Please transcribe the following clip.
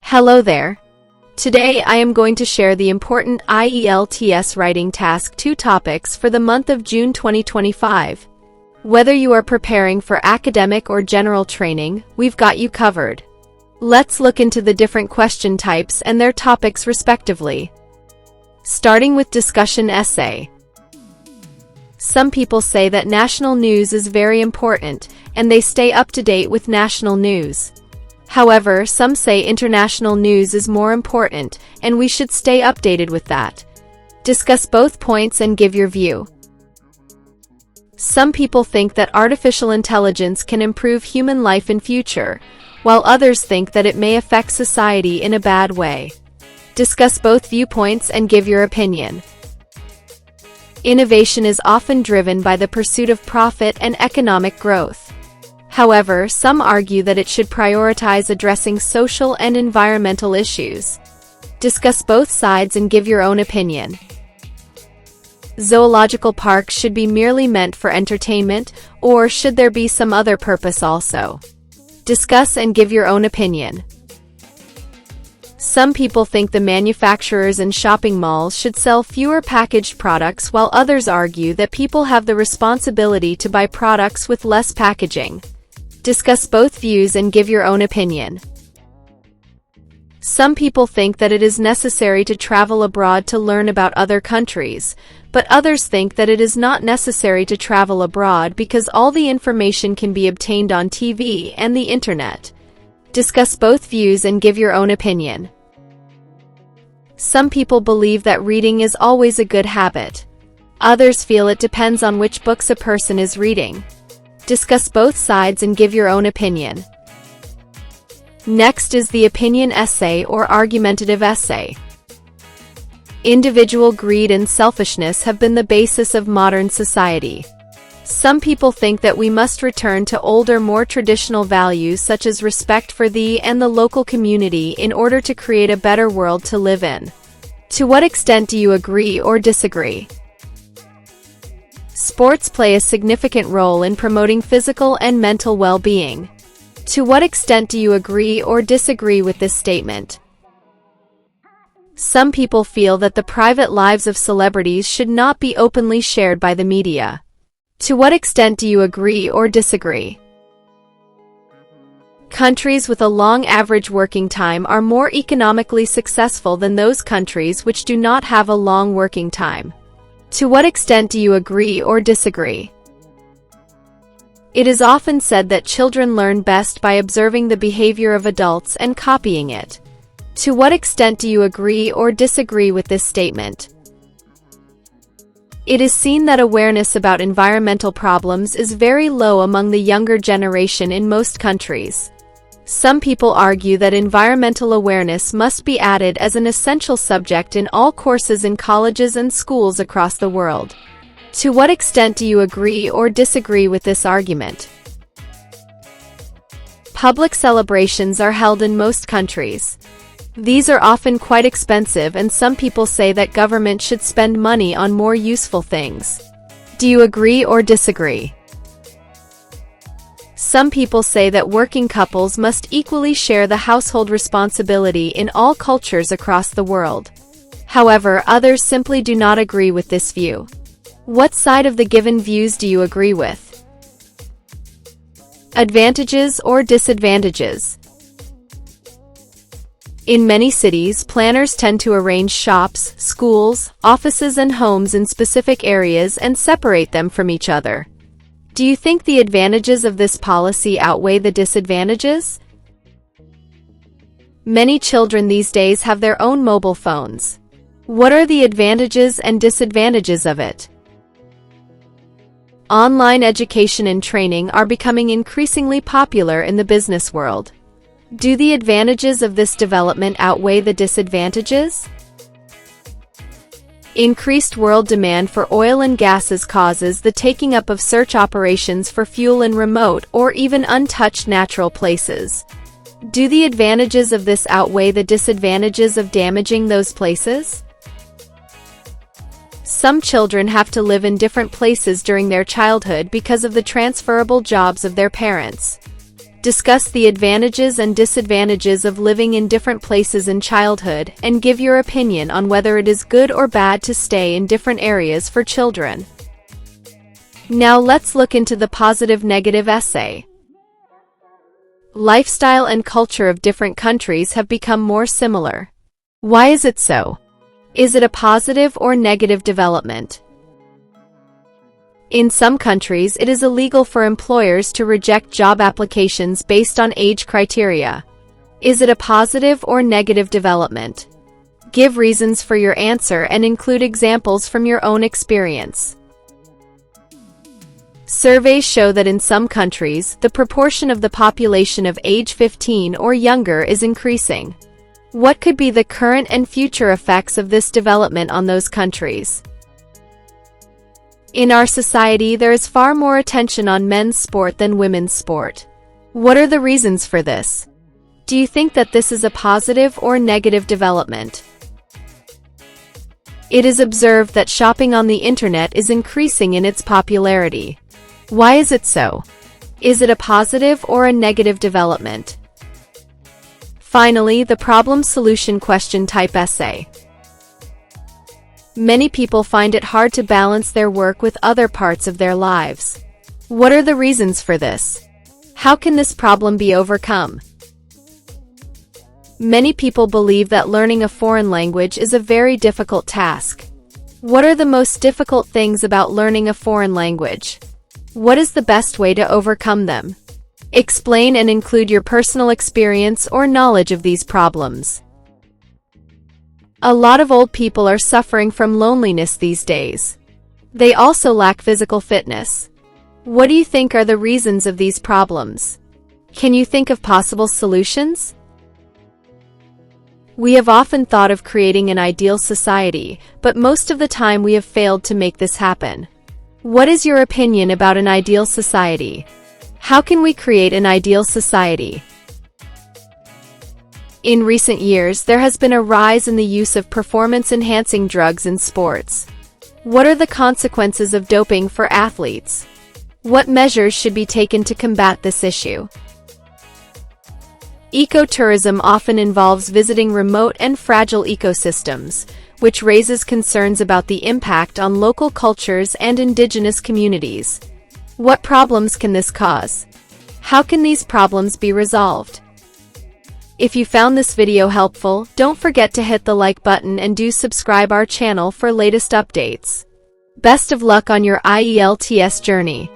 Hello there. Today I am going to share the important Ielts writing task 2 topics for the month of June 2025. Whether you are preparing for academic or general training, we've got you covered. Let's look into the different question types and their topics respectively. Starting with discussion essay. Some people say that national news is very important, and they stay up to date with national news. However, some say international news is more important, and we should stay updated with that. Discuss both points and give your view. Some people think that artificial intelligence can improve human life in future, while others think that it may affect society in a bad way. Discuss both viewpoints and give your opinion. Innovation is often driven by the pursuit of profit and economic growth. However, some argue that it should prioritize addressing social and environmental issues. Discuss both sides and give your own opinion. Zoological parks should be merely meant for entertainment, or should there be some other purpose also? Discuss and give your own opinion. Some people think the manufacturers and shopping malls should sell fewer packaged products, while others argue that people have the responsibility to buy products with less packaging. Discuss both views and give your own opinion. Some people think that it is necessary to travel abroad to learn about other countries, but others think that it is not necessary to travel abroad because all the information can be obtained on TV and the internet. Discuss both views and give your own opinion. Some people believe that reading is always a good habit. Others feel it depends on which books a person is reading. Discuss both sides and give your own opinion. Next is the opinion essay or argumentative essay. Individual greed and selfishness have been the basis of modern society. Some people think that we must return to older, more traditional values such as respect for thee and the local community in order to create a better world to live in. To what extent do you agree or disagree? Sports play a significant role in promoting physical and mental well-being. To what extent do you agree or disagree with this statement? Some people feel that the private lives of celebrities should not be openly shared by the media. To what extent do you agree or disagree? Countries with a long average working time are more economically successful than those countries which do not have a long working time. To what extent do you agree or disagree? It is often said that children learn best by observing the behavior of adults and copying it. To what extent do you agree or disagree with this statement? It is seen that awareness about environmental problems is very low among the younger generation in most countries. Some people argue that environmental awareness must be added as an essential subject in all courses in colleges and schools across the world. To what extent do you agree or disagree with this argument? Public celebrations are held in most countries. These are often quite expensive, and some people say that government should spend money on more useful things. Do you agree or disagree? Some people say that working couples must equally share the household responsibility in all cultures across the world. However, others simply do not agree with this view. What side of the given views do you agree with? Advantages or disadvantages? In many cities, planners tend to arrange shops, schools, offices and homes in specific areas and separate them from each other. Do you think the advantages of this policy outweigh the disadvantages? Many children these days have their own mobile phones. What are the advantages and disadvantages of it? Online education and training are becoming increasingly popular in the business world. Do the advantages of this development outweigh the disadvantages? Increased world demand for oil and gases causes the taking up of search operations for fuel in remote or even untouched natural places. Do the advantages of this outweigh the disadvantages of damaging those places? Some children have to live in different places during their childhood because of the transferable jobs of their parents. Discuss the advantages and disadvantages of living in different places in childhood and give your opinion on whether it is good or bad to stay in different areas for children. Now let's look into the positive-negative essay. Lifestyle and culture of different countries have become more similar. Why is it so? Is it a positive or negative development? In some countries, it is illegal for employers to reject job applications based on age criteria. Is it a positive or negative development? Give reasons for your answer and include examples from your own experience. Surveys show that in some countries, the proportion of the population of age 15 or younger is increasing. What could be the current and future effects of this development on those countries? In our society, there is far more attention on men's sport than women's sport. What are the reasons for this? Do you think that this is a positive or negative development? It is observed that shopping on the internet is increasing in its popularity. Why is it so? Is it a positive or a negative development? Finally, the problem-solution question type essay. Many people find it hard to balance their work with other parts of their lives. What are the reasons for this? How can this problem be overcome? Many people believe that learning a foreign language is a very difficult task. What are the most difficult things about learning a foreign language? What is the best way to overcome them? Explain and include your personal experience or knowledge of these problems. A lot of old people are suffering from loneliness these days. They also lack physical fitness. What do you think are the reasons of these problems? Can you think of possible solutions? We have often thought of creating an ideal society, but most of the time we have failed to make this happen. What is your opinion about an ideal society? How can we create an ideal society? In recent years, there has been a rise in the use of performance-enhancing drugs in sports. What are the consequences of doping for athletes? What measures should be taken to combat this issue? Ecotourism often involves visiting remote and fragile ecosystems, which raises concerns about the impact on local cultures and indigenous communities. What problems can this cause? How can these problems be resolved? If you found this video helpful, don't forget to hit the like button and do subscribe our channel for latest updates. Best of luck on your IELTS journey.